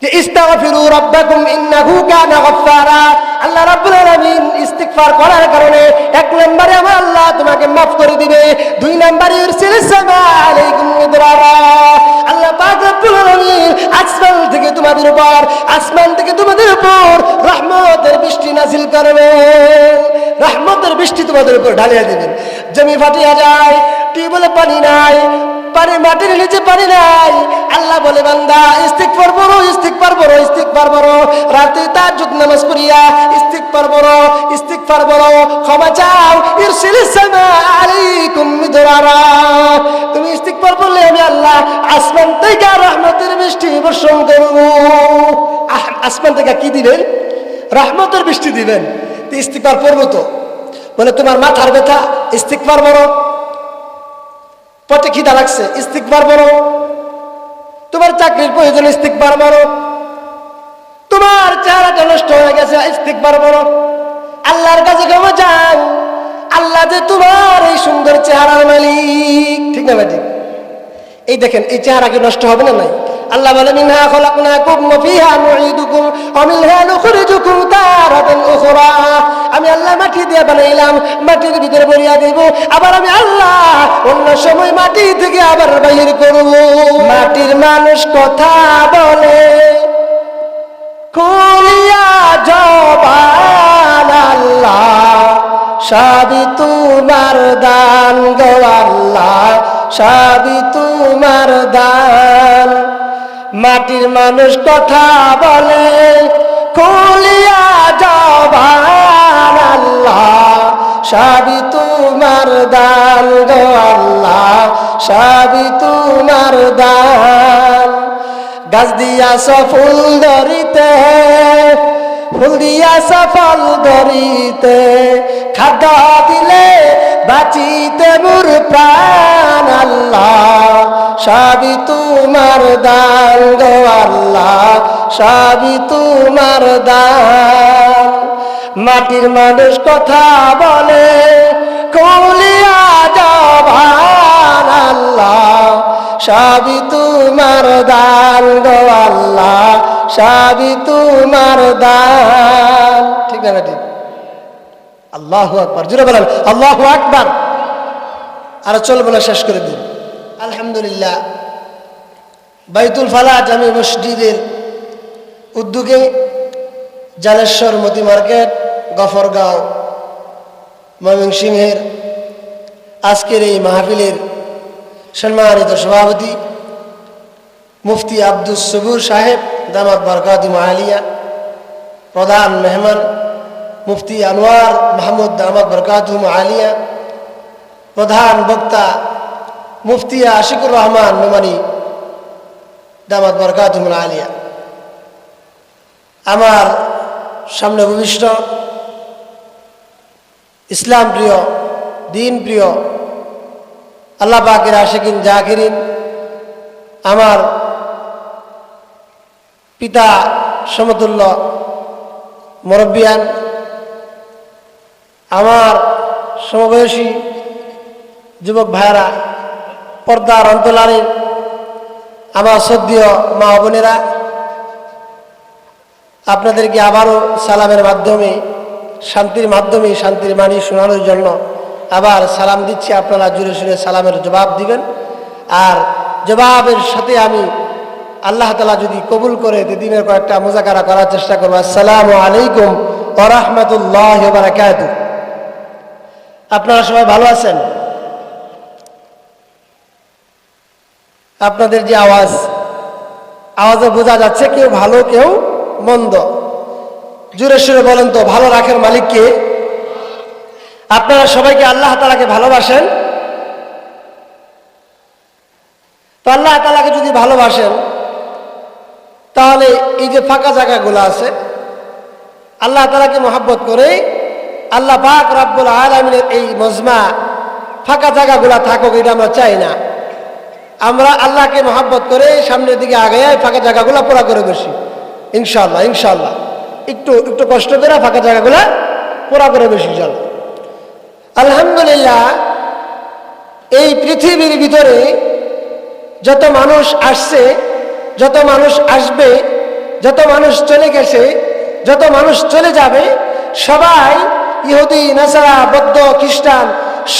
যে ইস্তাগফিরু রাব্বাকুম ইন্নাহু কানা গাফফারা। আল্লাহ রাব্বুল আলামিন ইস্তিগফার করার কারণে এক নম্বরে আমার আল্লাহ তোমাকে মাফ করে দিবে, দুই নম্বরে ইরসিলিস সামা আলাইকুম মিদরারা। আল্লাহ পাক রব্বুল আলামিন আসমান থেকে তোমাদের উপর রহমতের বৃষ্টি নাযিল করবেন, রহমতের বৃষ্টি তোমাদের উপর ঢালিয়ে দিবেন। জমি ফাটিয়া যায়, টিউবওয়েলে পানি নাই, মাটির নিচে পানি নাই, আল্লাহ বলে বান্দা ইস্তিগফার করো, রাতে তাহাজ্জুদ নামাজ পড়িয়া ইস্তিগফার করো, ক্ষমা চাও। ইরসিলিস সামা আলাইকুম মিদরারা। তুমি ইস্তিগফার করলে আমি আল্লাহ আসমান থেকে রহমতের বৃষ্টি বর্ষণ করব। আসমান থেকে কি দিবেন? রহমতের বৃষ্টি দিবেন। ইস্তিগফার করবো তো, বলে তোমার মাথার ব্যথা, ইস্তিগফার করো। পথে খিদা লাগছে, ইস্তিগফার করো। তোমার চাকরির প্রয়োজন, ইস্তিগফার করো। তোমার চেহারাটা নষ্ট হয়ে গেছে, ইস্তিগফার করো। আল্লাহর কাছে ক্ষমা চাও, আল্লাহ যে তোমার এই সুন্দর চেহারার মালিক। ঠিক না ঠিক? এই দেখেন, এই চেহারা কি নষ্ট হবে না? নাই। আল্লাহ বলে মিনহা খলাকনাকুম ওয়া ফিহা নুঈদুকুম ওয়া মিনহা নুখরিজুকুম তারাতান উখরা। আমি আল্লাহ মাটি দিয়ে বানাইলাম, মাটির ভিতরে ভরিয়া দেব, আবার আমি আল্লাহ অন্য সময় মাটি থেকে আবার বাইর করব। মাটির মানুষ কথা বলে খুলিয়া জবান, আল্লাহ সবই তোমার দান গো আল্লাহ, সবই তোমার দান। মাটির মানুষ কথা বলে খুলিয়া জবান, আল্লাহ সবই তোমার দান গো আল্লাহ, সবই তোমার দান। গাছ দিয়াছ ফুল ধরিতে, ফুল দিয়াছ ফল ধরিতে, খাদ্য দিলে বাঁচিতে মোর প্রাণ, আল্লাহ সবই তোমার দান গো আল্লাহ, সবই তোমার দান। মাটির মানুষ কথা বলে খুলিয়া জবান, আল্লাহ সবই তোমার দান গো আল্লাহ, সবই তোমার দান। ঠিক না ঠিক? আল্লাহু আকবার, জোরে বলেন আল্লাহু আকবার। আর চলবে না, শেষ করে দিন। আলহামদুলিল্লাহ, বাইতুল ফালাহ জামি মসজিদের উদ্যোগে জালেশ্বর মতি মার্কেট, গফরগাঁও, ময়মনসিংহের আজকের এই মাহফিলের সম্মানিত সভাপতি মুফতি আব্দুস সবুর সাহেব দামাত বরকাতুহু আলিয়া, প্রধান মেহমান মুফতি আনোয়ার মাহমুদ দামাত বরকাতুহু আলিয়া, প্রধান বক্তা মুফতি আশিকুর রহমান নোমানী দামাত বরকাতুহু আলিয়া, আমার সামনে ভূমিষ্ঠ ইসলাম প্রিয়, দিন প্রিয়, আল্লাহ পাকের আশিকিন জাকিরিন, আমার পিতা সমতুল্য মুরব্বিয়ান, আমার সমবয়সী যুবক ভাইয়েরা, পর্দার অন্তরালের আমার শ্রদ্ধেয় মা বোনেরা, আপনাদেরকে আবারও সালামের মাধ্যমে, শান্তির মাধ্যমে শান্তির বাণী শোনানোর জন্য আবার সালাম দিচ্ছি। আপনারা জুড়ে সুরে সালামের জবাব দিবেন। আর জবাবের সাথে আমি আল্লাহ তাআলা যদি কবুল করে দিনের কয়েকটা মুযাকারা করার চেষ্টা করব। আসসালামু আলাইকুম ওয়া রাহমাতুল্লাহি ওয়া বারাকাতুহু। আপনারা সবাই ভালো আছেন? আপনাদের যে আওয়াজে বোঝা যাচ্ছে কেউ ভালো কেউ মন্দ। জোরে সুরে বলেন তো, ভালো রাখার মালিক কে? আপনারা সবাইকে আল্লাহ তাআলাকে ভালোবাসেন? তো আল্লাহ তাআলাকে যদি ভালোবাসেন তাহলে এই যে ফাঁকা জায়গাগুলো আছে, আল্লাহ তাআলাকে মহব্বত করে আল্লাহ পাক রব্বুল আলামিনের এই মজমা ফাঁকা জায়গাগুলো থাকুক, এটা আমরা চাই না। আমরা আল্লাহকে মহব্বত করে সামনের দিকে আগে ফাঁকা জায়গাগুলো পুরা করে বসি ইনশাআল্লাহ। ইনশাআল্লাহ একটু একটু কষ্ট করে ফাঁকা জায়গাগুলো পুরা করে বসি ইনশাআল্লাহ। আলহামদুলিল্লাহ, এই পৃথিবীর ভিতরে যত মানুষ আসছে, যত মানুষ আসবে, যত মানুষ চলে গেছে, যত মানুষ চলে যাবে, সবাই ইহুদি, নাসারা, বৌদ্ধ, খ্রিস্টান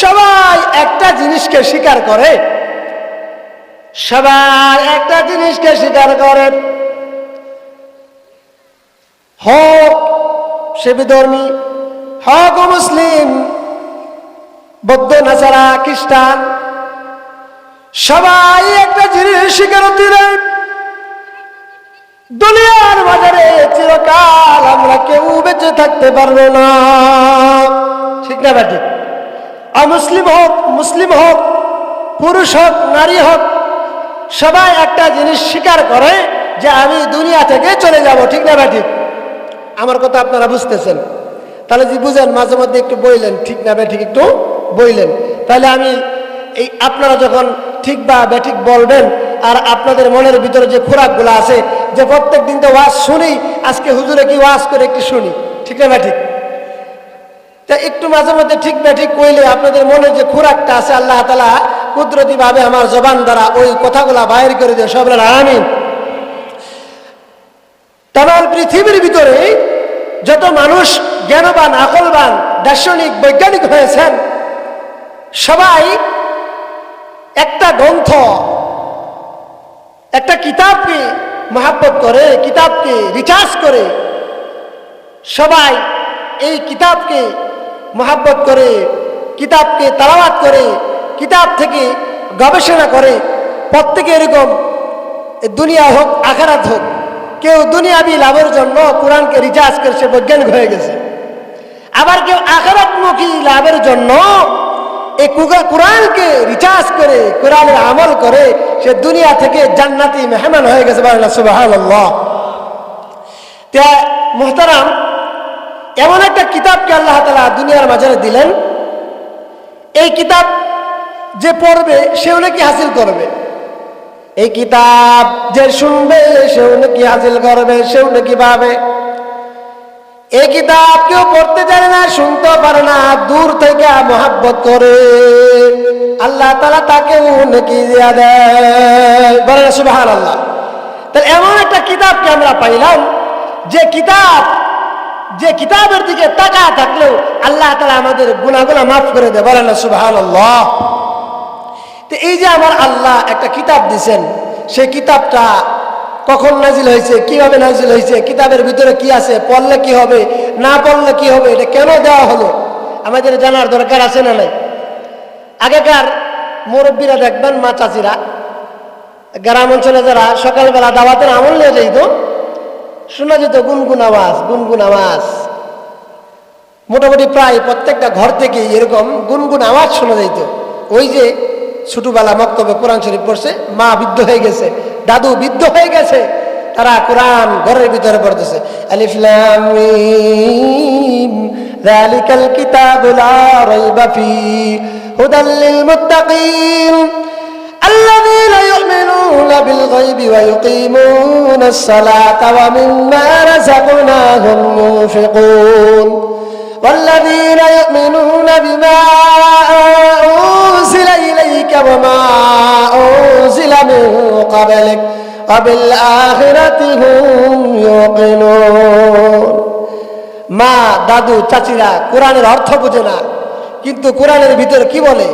সবাই একটা জিনিসকে স্বীকার করে, সবাই একটা জিনিসকে স্বীকার করে, হোক সে বিধর্মী, হোক মুসলিম, বৌদ্ধ, নাসারা, খ্রিস্টান, সবাই একটা জিনিস স্বীকার দিলেন, দুনিয়ার বাজারে চিরকাল আমরা কেউ বেঁচে থাকতে পারবো না। ঠিক না বেটি? অমুসলিম হোক, মুসলিম হোক, পুরুষ হোক, নারী হোক, সবাই একটা জিনিস স্বীকার করে যে আমি দুনিয়া থেকে চলে যাব। ঠিক না বেটি? আমার কথা আপনারা বুঝতেছেন? তাহলে যদি বুঝেন মাঝে মধ্যে একটু বইলেন, ঠিক না বেঠিক একটু বইলেন, তাহলে আমি এই আপনারা যখন ঠিক বা বেঠিক বলবেন, আর আপনাদের মনের ভিতরে যে খোরাকগুলো আছে, যে প্রত্যেক দিন তো ওয়াজ শুনি, আজকে হুজুরে কি ওয়াজ করে একটু শুনি, ঠিক না বেঠিক? তা একটু মাঝে মধ্যে ঠিক বেঠিক কইলে আপনাদের মনের যে খোরাকটা আছে আল্লাহ তাআলা কুদরতি ভাবে আমার জবান দ্বারা ওই কথাগুলা বাইর করে দিয়ে সব বলেন আমিন। তামাম পৃথিবীর ভিতরে যত মানুষ জ্ঞানবান, আকলবান, দার্শনিক, বৈজ্ঞানিক হয়েছেন, সবাই একটা গ্রন্থ, একটা কিতাবকে মহাব্বত করে, কিতাবকে রিসার্চ করে, সবাই এই কিতাবকে মহাব্বত করে, কিতাবকে তালাওয়াত করে, কিতাব থেকে গবেষণা করে। প্রত্যেকে এরকম, দুনিয়া হোক আখিরাত হোক, কেউ দুনিয়াবি লাভের জন্য কোরআনকে রিসার্চ করে সে বৈজ্ঞানিক হয়ে গেছে, আবার কেউ আখিরাতমুখী লাভের জন্য এই কোরআনকে রিসার্চ করে, কোরআনের আমল করে সে দুনিয়া থেকে জান্নাতি মেহমান হয়ে গেছে। সুবহানাল্লাহ। তা মুহতারাম, এমন একটা কিতাবকে আল্লাহ তাআলা দুনিয়ার মাঝে দিলেন, এই কিতাব যে পড়বে সেও নাকি হাসিল করবে, এই কিতাব যে শুনবে সেও নাকি হাসিল করবে, সেও নাকি পাবে। এই কিতাব কেউ পড়তে জানে না, শুনতে পারে না, দূর থেকে মহাব্বত করে আল্লাহ তাআলা তাকেও নেকি দিয়া দেয়। বলেন সুবহানাল্লাহ। তাহলে এমন একটা কিতাবকে আমরা পাইলাম, যে কিতাবের দিকে তাকায় থাকলেও আল্লাহ তাআলা আমাদের গুনাহগুলো মাফ করে দেয়। বলেন সুবহানাল্লাহ। তো এই যে আমার আল্লাহ একটা কিতাব দিয়েছেন, সেই কিতাবটা কখন নাজিল হয়েছে, কিভাবে নাজিল হয়েছে, কিতাবের ভিতরে কি আছে, পড়লে কি হবে, না পড়লে কি হবে, এটা কেন দেওয়া হলো, আমাদের জানার দরকার আছে না নাই? আগেকার মুরব্বীরা দেখবেন, মা চাচিরা, গ্রাম অঞ্চলে যারা সকালবেলা দাওয়াতের আমল নিয়ে যাইত, শোনা যেত গুনগুন আওয়াজ, গুনগুন আওয়াজ। মোটামুটি প্রায় প্রত্যেকটা ঘর থেকে এরকম গুনগুন আওয়াজ শোনা যাইত। ওই যে ছোটবেলা মক্তবে কোরআন শরীফ পড়ছে, মা বৃদ্ধ হয়ে গেছে, দাদু বৃদ্ধ হয়ে গেছে, তারা কোরআন ঘরের ভিতরে পড়তেছে। আলিফ লাম মিম যালিকাল কিতাবু লা রাইবা ফীহি হুদাল লিল মুত্তাকিন الذين يؤمنون بالغيب ويقيمون الصلاة ومما رزقناهم ينفقون والذين يؤمنون بما أنزل إليك وما أنزل من قبلك وبالآخرة هم يوقنون। মা, দাদু, চাচিরা কোরআনের অর্থ বোঝে না, কিন্তু কোরআনের ভিতরে কি বলে,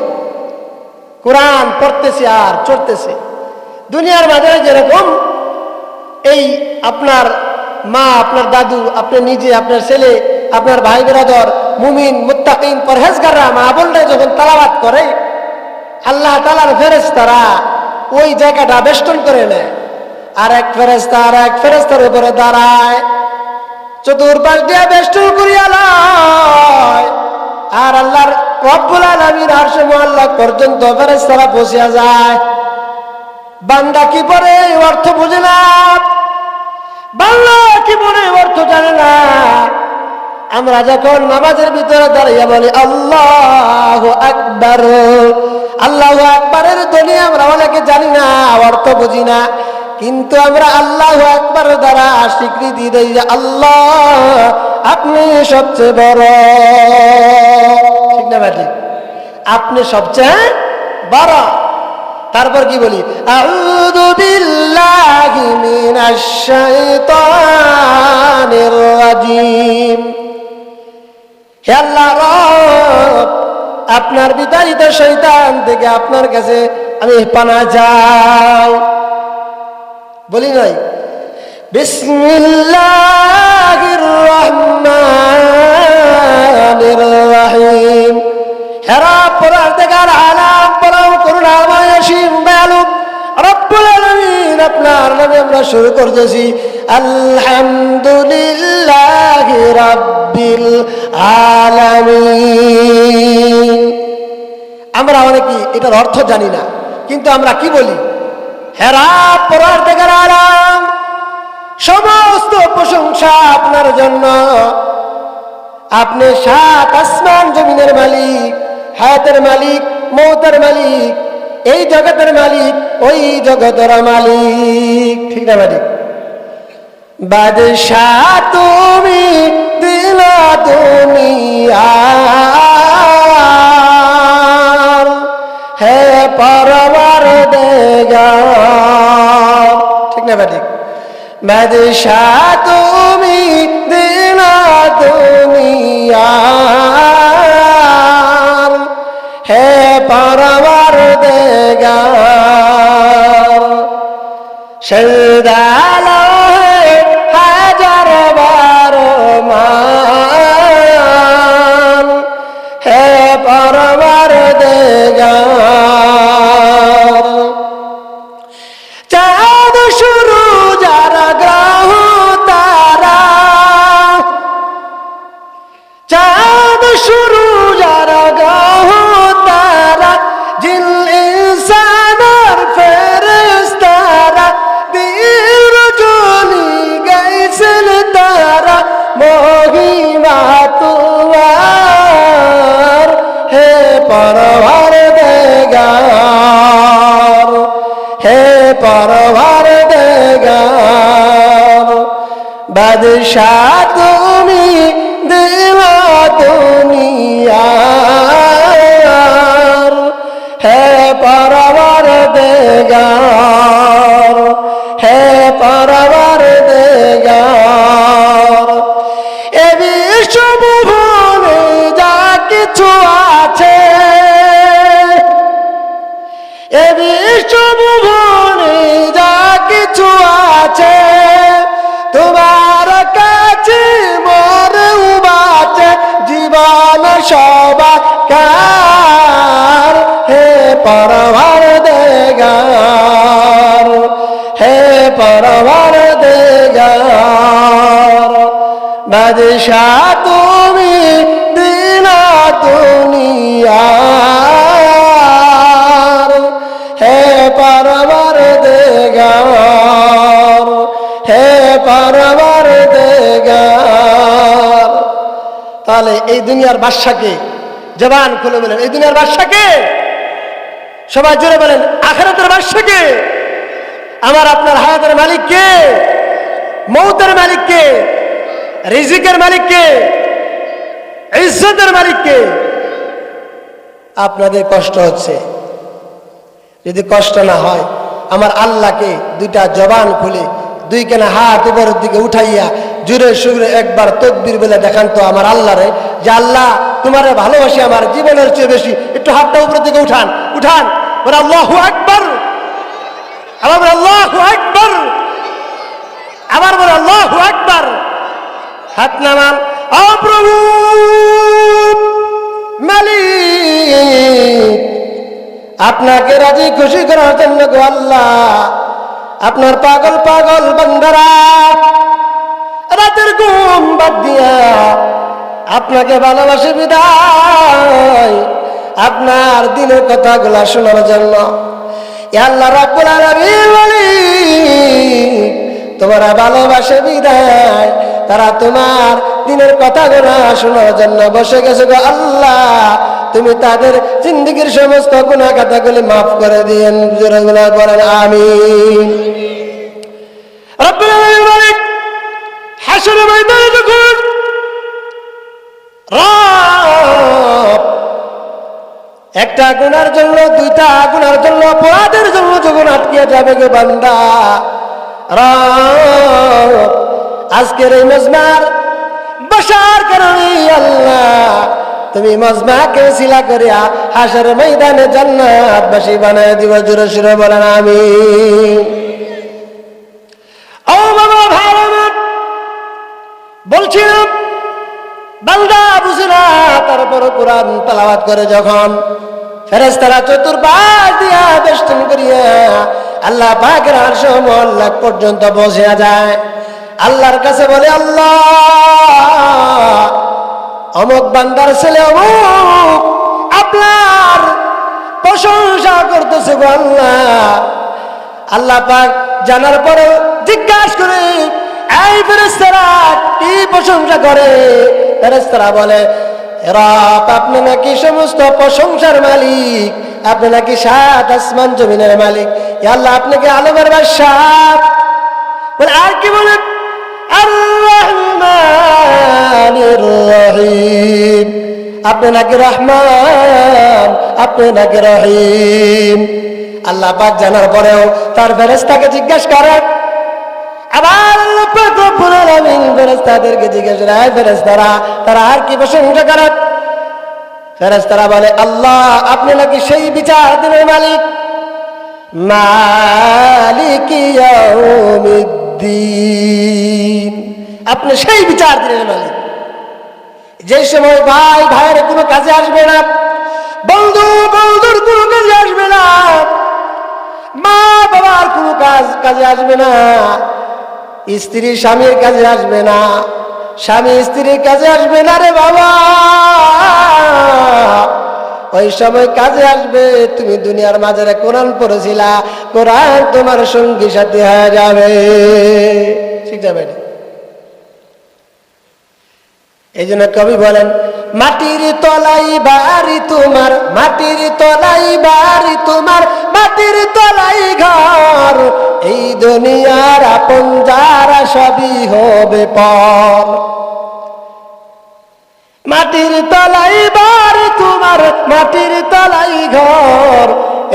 কোরআন পড়তেছে আর চড়তেছে। দুনিয়ার বাজারে যেরকম এই আপনার মা, আপনার দাদু, আপনি নিজে, আপনার ছেলে, আপনার ভাই বেরাদর, মুমিন, মুত্তাকিন, পরহেজগাররা মা বোনরা যখন তালাওয়াত করে, আল্লাহ তাআলার ফেরেশতারা ওই জায়গাটা বেষ্টন করে নেয়, আর এক ফেরেশতা আর এক ফেরেশতার উপরে দাঁড়ায়, চতুর্পাশ দিয়ে বেষ্টন করিয়া লয়, আর আল্লাহর রব্বুল আলামিন আরশে মুআল্লাক পর্যন্ত ফেরেশতারা পৌঁছিয়া যায়। বান্দা কি পড়ে অর্থ বুঝে না, বান্দা কি পড়ে অর্থ জানে না। আমরা যখন নামাজের ভিতরে দাঁড়িয়ে বলি আল্লাহু আকবার, আল্লাহু আকবারের ধ্বনি আমরা অনেকে জানি না, অর্থ বুঝি না, কিন্তু আমরা আল্লাহু আকবার দ্বারা স্বীকৃতি দেই যে আল্লাহ আপনি সবচেয়ে বড়। ঠিক না ভাই? আপনি সবচেয়ে বড়। তারপর কি বলি? আউযু বিল্লাহি মিনাশ শাইতানির রাজিম। হে আল্লাহ রব, আপনার বিতাড়িত শয়তান থেকে আপনার কাছে আমি পানাহ চাই। বলি নাই? বিসমিল্লাহির রহমানির রহিম। হে রব, পরওয়ারদিগার আলাম, পরম করুণাময় অসীম দয়ালু রব্বুল আলামিন, আপনার নামে আমরা শুরু করতেছি। আলহামদুলিল্লাহি রাব্বিল আলামিন। আমরা অনেকেই এটার অর্থ জানি না, কিন্তু আমরা কি বলি? হে রব, পরওয়ারদিগার আলাম, সমস্ত প্রশংসা আপনার জন্য। আপনি সাত আসমান জমিনের মালিক, হায়াতের মালিক, মৌতের মালিক, এই জগতের মালিক, ওই জগতের মালিক। ঠিক না মালিক? বাদশাহ তুমি, দিলা দুনিয়ার, হে পরওয়ারদিগার। ঠিক না মালিক? বাদশাহ তুমি, দিলা দুনিয়ার, হে পরওয়ারদিগার। সেজদায় হাজার বার মান, হে পরওয়ারদিগার। চাঁদ সূরজ আর গ্রহ তারা, চাঁদ সূরজ আর গ্রহ তারা, জিন ইনসান আর ফেরেশতারা, দিন রজনী গাইছেন তারা, মহিমা তোমার, হে পরওয়ারদিগার, হে পরওয়ারদিগার। বাদশাহ তুমি, দিলা দুনিয়ার, হে পরওয়ারদিগার, হে পরওয়ারদিগার। এ বিশ্বভুবনে যা কিছু আছে, এ বিশ্বভুবনে যা কিছু আছে, তোমার কাছে মরে বাঁচে জীবন সবাকার, হে পরওয়ারদিগার, হে পরওয়ারদিগার। বাদশাহ তুমি, দিলা দুনিয়ার, হে পরওয়ারদিগার, হে পরওয়ারদিগার। তাহলে এই দুনিয়ার বাদশাকে, জবান খুলে বলেন, এই দুনিয়ার বাদশাকে, সবাই জোরে বলেন, আখিরাতের বাদশাকে, আমার আপনার হায়াতের মালিক কে? মৌতের মালিক কে? রিজিকের মালিক কে? ইজ্জতের মালিক কে? আপনাদের কষ্ট হচ্ছে, যদি কষ্ট না হয় আমার আল্লাহকে দুইটা জবান খুলে দুইখানা হাত উপরের দিকে উঠাইয়া জুড়ে সুরে একবার তাকবীর বলে দেখান তো আমার আল্লাহরে, যে আল্লাহ তোমারে ভালোবাসি আমার জীবনের চেয়ে বেশি। একটু হাতটা উপরের দিকে উঠান, উঠান, বলে আল্লাহু আকবার। আবার বলে আল্লাহু আকবার, আবার বলে আল্লাহু আকবার। হাত নামান। ও প্রভু মালিক, আপনাকে রাজি খুশি করার জন্য গো আল্লাহ, আপনার পাগল পাগল বান্দারা রাতের ঘুম বাদ দিয়া আপনাকে ভালোবাসে বিদায় আপনার দিনের কথাগুলা শোনার জন্য। ইয়া আল্লাহ রাব্বুল আলামিন বলি, তোমরা ভালোবাসে বিদায় তারা তোমার দিনের কথাগুলা শোনার জন্য বসে গেছে গো আল্লাহ। তুমি তাদের জিন্দেগীর সমস্ত গুনাহ খাতাগুলি মাফ করে দিয়েন, জোরে বলেন আমিন। রব্বুল আলামিন মালিক হাসরের ময়দানে যখন রব একটা গুনার জন্য, দুইটা গুনার জন্য, অপরাধের জন্য যখন আটকে যাবে গো বান্দা, আজকের এই মজমার বসার কারণে আল্লাহ তুমি মজমাকে ওসিলা করিয়া হাসর ময়দানে জান্নাতবাসী বানায় দিব। জোরে সুরে বলেন আমিন। ও বাবা ভাইরা আমার, বলছিলাম বান্দা বুঝে না, তারপর কোরআন তেলাওয়াত করে যখন ফেরেশতারা চতুর্পাশ দিয়া বেষ্টন করিয়া আল্লাহ পাকের আরশ মোয়াল্লাক পর্যন্ত বসে যায়, আল্লাহর কাছে বলে, আল্লাহ অমুক বান্দার ছেলে অমুক আপনার প্রশংসা করতেছে গো আল্লাহ। আল্লাহ পাক জানার পরে জিজ্ঞাসা করে, এই ফেরেশতারা কি প্রশংসা করে? ফেরেশতারা বলে, রব আপনি নাকি সমস্ত প্রশংসার মালিক, আপনি নাকি সাত আসমান জমিনের মালিক, ইয়া আল্লাহ আপনি কি আলমের বাদশাহ। বলে আর কি বলে, আর রহমানির রহিম, আপনি নাকি রহমান, আপনি নাকি রহিম। আল্লাহ পাক জানার পরেও তার ফেরেশতাকে জিজ্ঞাসা করেন, আবার আল্লাহ পাক রব্বুল আলামিন ফেরেশতাদেরকে জিজ্ঞাসা করে, এই ফেরেশতারা তারা আর কি প্রশংসা করেন? ফেরেশতারা বলে, আল্লাহ আপনি নাকি সেই বিচার দিনের মালিক, মালিক ইয়াউমিদ্দিন, আপনি সেই বিচার দিনের মালিক। যে সময় ভাই ভাইয়ের কোনো কাজে আসবে না, বন্ধু বন্ধুর কোনো কাজে আসবে না, মা বাবার কোনো কাজে আসবে না, স্ত্রী স্বামীর কাজে আসবে না, স্বামী স্ত্রীর কাজে আসবে না রে বাবা। ওই সময় কাজে আসবে তুমি দুনিয়ার মাঝে কোরআন পড়েছিলা, কোরআন তোমার সঙ্গী সাথী হয়ে যাবে, ঠিক যাবে না? এই জন্য কবি বলেন, মাটির তলাই বাড়ি তোমার, মাটির তলাই বাড়ি তোমার, মাটির তলাই ঘর, এই দুনিয়ার আপন যারা সবই হবে পর। মাটির তলাই বাড়ি তোমার, মাটির তলাই ঘর,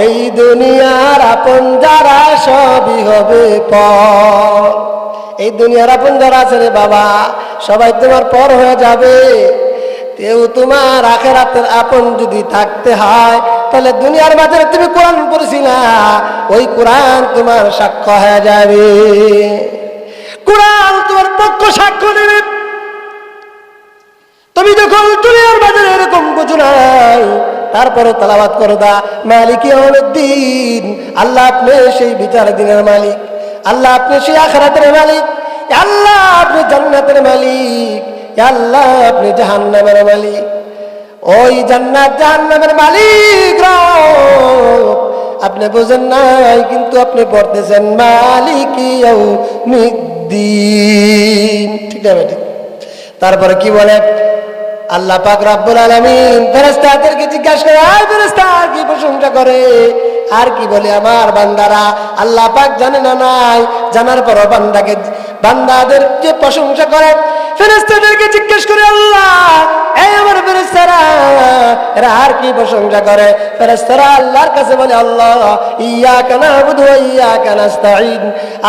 এই দুনিয়ার আপন যারা সবই হবে পর। এই দুনিয়ার আপন যারা আছে রে বাবা, সবাই তোমার পর হয়ে যাবে। কেউ তোমার আখিরাতের আপন যদি থাকতে হয়, তাহলে দুনিয়ার বাজারে তুমি কোরআন পড়ছি না, ওই কোরআন তোমার সাক্ষ্য হয়ে যাবে, কোরআন তোমার পক্ষ সাক্ষ্য নেবে। তুমি যখন দুনিয়ার বাজারে এরকম কিছু নাই, তারপরে তেলাওয়াত করো দা মালিক ইয়াউমিদ্দিন, আল্লাহ আপনি সেই বিচার দিনের মালিক, আল্লাহ আপনি সেই আখিরাতের মালিক, আল্লাহ আপনি জান্নাতের মালিক, আল্লাহ আপনি জাহান্নামের মালিক। ওই জান্নাত জাহান্নামের মালিক আপনি বোঝেন নাই, কিন্তু আপনি পড়তেছেন মালিক ইয়াউমিদ্দিন, ঠিক আছে? ঠিক। তারপরে কি বলে আল্লাহ পাক রব্বুল আলামিন ফেরেশতাদেরকে জিজ্ঞাসা করে, আর ফেরেশতা কি প্রশংসা করে? আর কি বলে আমার বান্দারা? আল্লাহ পাক জানে না নাই, জানার পর বান্দাকে বান্দাদের যে প্রশংসা করে, ফেরেশতাদেরকে জিজ্ঞেস করে, আল্লাহ এই আমার ফেরেশতারা এরা আর কি প্রশংসা করে? ফেরেশতারা আল্লাহর কাছে বলে, আল্লাহ ইয়াকা না'বুদু ওয়া ইয়াকা নাস্তাঈন,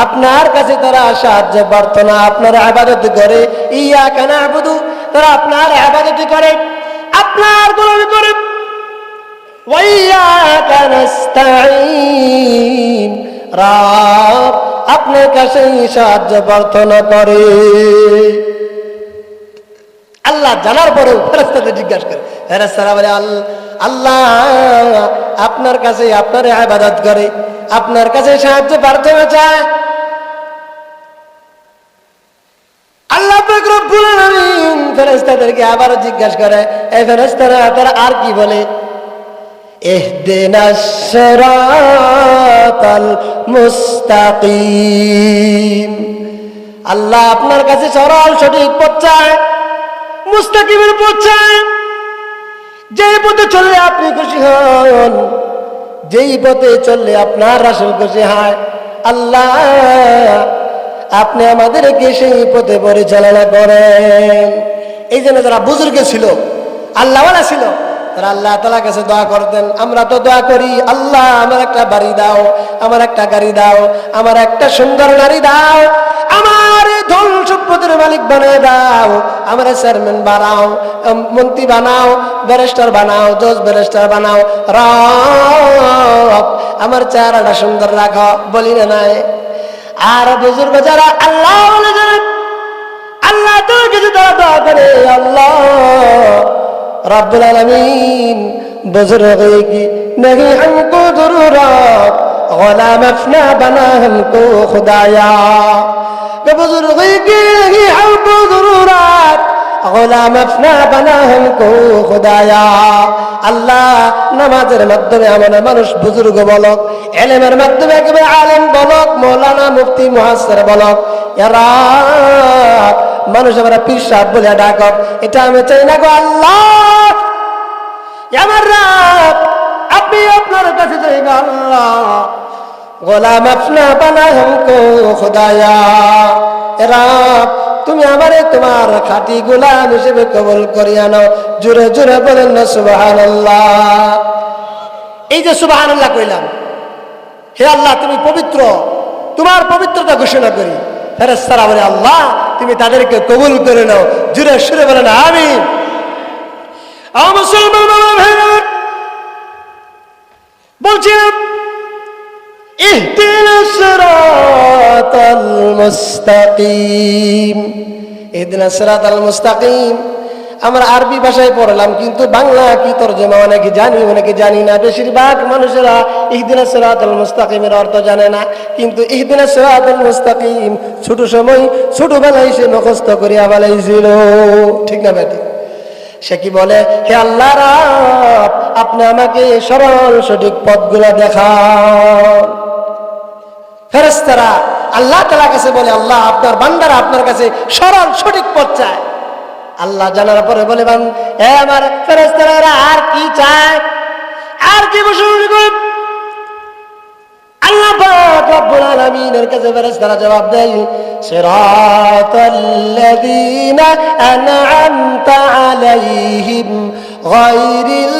আপনার কাছে তারা সাহায্য প্রার্থনা, আপনার ইবাদত করে, ইয়াকা না'বুদু তারা আপনার ইবাদত করে, আপনার গোলামি করে, ওয়া ইয়াকা নাস্তাঈন রব আপনার কাছে সাহায্য প্রার্থনা করে। আল্লাহ জানার পরেও ফেরেশতাদের জিজ্ঞাসা করে, ফেরেশতারা বলে, আল্লাহ আপনার কাছে আপনার ইবাদত করে, আপনার কাছে সাহায্য প্রার্থনা চায়। আল্লাহ পাক রব্বুল আলামিন ফেরেশতাদেরকে আবার জিজ্ঞাসা করে, এই ফেরেশতারা তারা আর কি বলে? ইহদিনাস সিরাতাল মুস্তাকিম, আল্লাহ আপনার কাছে সরল সঠিক পথ চায়, মুস্তাকিমের পথ চায়, যেই পথে চললে আপনি খুশি হন, যেই পথে চললে আপনার রাসূল খুশি হয়। আল্লাহ আপনি আমাদেরকে সেই পথে পরিচালনা করেন। এই জন্য যারা বুজুর্গ ছিল, আল্লাহওয়ালা ছিল, তারা আল্লাহ তাআলার কাছে দোয়া করতেন। আমরা তো দোয়া করি, আল্লাহ আমার একটা বাড়ি দাও, আমার একটা গাড়ি দাও, আমার একটা সুন্দর নারী দাও, আমার ধন সম্পদের মালিক বানিয়ে দাও, আমার চেয়ারম্যান বানাও, মন্ত্রী বানাও, ব্যারিস্টার বানাও, জজ ব্যারিস্টার বানাও, রব আমার চেহারাটা সুন্দর রাখো, বলি না নাই? আর বুজুর্গ যারা আল্লাহ বলে যারা আল্লাহ তোর কিছু তারা দোয়া করে, আল্লাহ रब्बुल आलमीन बुजुर्ग की नहीं हमको जरूरत गुलाम अपना बना हमको खुदाया बुजुर्ग की नहीं हमको जरूरत गुलाम अपना बना हमको खुदाया আল্লাহ নামাজের মাধ্যমে আমাদের মানুষ বুজুর্গ বলক, ইলমের মাধ্যমে একেবারে আলেম বলক, মাওলানা মুফতি মুহাসসির বলক, এরা মানুষ আমরা পীর সাহেব বলে ডাকক, এটা আমি চাই না গো আল্লাহ। আমার রব আপনি আপনার কাছে চাই গো আল্লাহ, গোলাম আপনা বানা हमको खुदाया, রব তুমি আমারে তোমার খাঁটি গোলাম হিসেবে কবুল করিয়া নাও। জোরে জোরে বলেন না সুবহানাল্লাহ। এই যে সুবহানাল্লাহ কইলাম, হে আল্লাহ তুমি পবিত্র, তোমার পবিত্রতা ঘোষণা করি। ফেরেশতারা বলে আল্লাহ তুমি তাদেরকে কবুল করে নাও। জোরে সুরে বলেন আমিন। মুসলমান বলছিলাম ইহদিনাস সিরাতাল মুস্তাকিম, ইহদিনাস সিরাতাল মুস্তাকিম আমরা আরবি ভাষায় পড়লাম, কিন্তু বাংলা কি তরজমা অনেকে জানি অনেকে জানি না। বেশিরভাগ মানুষেরা ইহদিনাস সিরাতাল মুস্তাকিমের অর্থ জানে না, কিন্তু ইহদিনাস সিরাতাল মুস্তাকিম ছোট সময় ছোটবেলায় সে মুখস্থ করিয়া ফেলাইছিল, ঠিক না বেটি? সে কি বলে, হে আল্লাহ রাব আপনি আমাকে সরল সঠিক পথগুলো দেখান। ফেরেশতারা আল্লাহ তাআলার কাছে বলে আল্লাহ আপনার বান্দারা আপনার কাছে সরল সঠিক পথ চায়। আল্লাহ জানার পরে বলে এ আমার ফেরেশতারা আর কি চায়, আর কি বসে করে? আল্লাহ পাক রব্বুল আলামিনের কাছে ফেরেশতারা জবাব দেয়, সিরাতাল্লাযীনা আন'আমতা আলাইহিম গায়রিল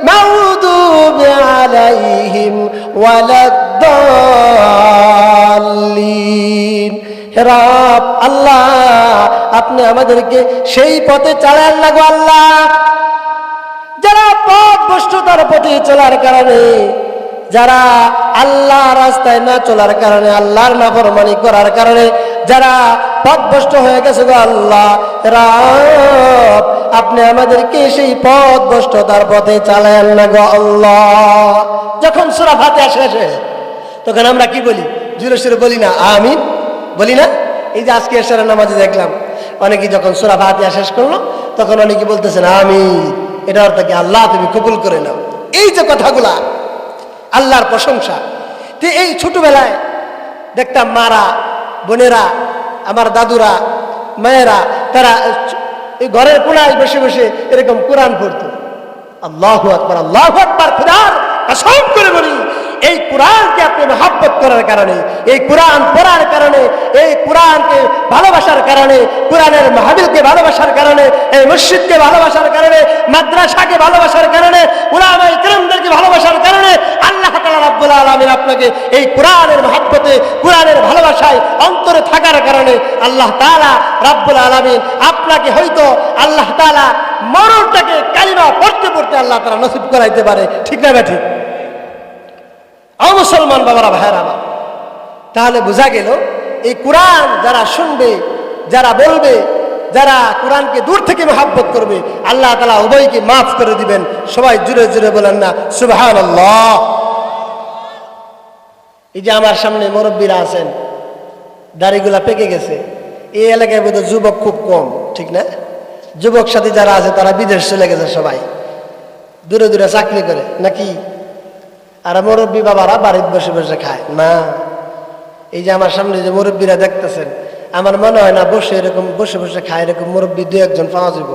মাগদুবি আলাইহিম ওয়ালাদ-দাল্লিন। হে রব আল্লাহ আপনি আমাদেরকে সেই পথে চালান লাগো আল্লাহ, যারা পথভ্রষ্টতার পথে চলার কারণে, যারা আল্লাহ রাস্তায় না চলার কারণে, আল্লাহর নাফরমানি করার কারণে যারা পথভ্রষ্ট হয়ে গেছে গো আল্লাহ রব আপনি আমাদেরকে সেই পথভ্রষ্টতার পথে চালান না গো আল্লাহ। যখন সূরা ফাতিহা শেষ হয় তখন আমরা কি বলি? জোরে সোরে বলি না আমিন? বলি না? এই যে আজকে এশারের নামাজে দেখলাম অনেকে যখন সূরা ফাতিহা শেষ করলো তখন অনেকে বলতেছেন আমিন। এটা অর্থ কি? আল্লাহ তুমি কবুল করে নাও। এই যে কথাগুলা আল্লাহর প্রশংসা। তো এই ছোটবেলায় দেখতাম মারা, বোনেরা, আমার দাদুরা, মায়েরা, তারা এই ঘরের কোনায় বসে বসে এরকম কোরআন পড়তো। আল্লাহু আকবার, আল্লাহু আকবার। খোদার কসম করে বলি এই কোরআনকে আপনি মহব্বত করার কারণে, এই কোরআন পড়ার কারণে, এই কোরআনকে ভালোবাসার কারণে, কোরআনের মাহফিলকে ভালোবাসার কারণে, এই মসজিদকে ভালোবাসার কারণে, মাদ্রাসাকে ভালোবাসার কারণে, উলামায়ে কেরামদেরকে ভালোবাসার কারণে আল্লাহ তাআলা রাব্বুল আলামিন আপনাকে এই কোরআনের মহব্বতে, কোরআনের ভালোবাসায় অন্তরে থাকার কারণে আল্লাহ তাআলা রাব্বুল আলামিন আপনাকে হয়তো আল্লাহ তাআলা মরণটাকে কালিমা পড়তে পড়তে আল্লাহ তাআলা নসিব করাইতে পারে, ঠিক না ঠিক? মুসলমান বাবারা ভাইয়েরা আমার, তাহলে বোঝা গেল এই কোরআন যারা শুনবে, যারা বলবে, যারা কোরআনকে দূর থেকে মহব্বত করবে আল্লাহ তাআলা উভয়কে মাফ করে দিবেন। সবাই জুড়ে জুড়ে বলেন না সুবহানাল্লাহ। এই যে আমার সামনে মুরব্বীরা আছেন, দাড়িগুলা পেকে গেছে, এই এলাকায় বোধহয় যুবক খুব কম, ঠিক না? যুবক সাথী যারা আছে তারা বিদেশ চলে গেছে, সবাই দূরে দূরে চাকরি করে নাকি? আর মুরব্বী বাবারা বাড়িতে বসে বসে খায় না। এই যে আমার সামনে যে মুরব্বীরা দেখতেছেন, আমার মনে হয় না বসে এরকম বসে বসে খায় এরকম মুরব্বী দু একজন পাওয়া যাব।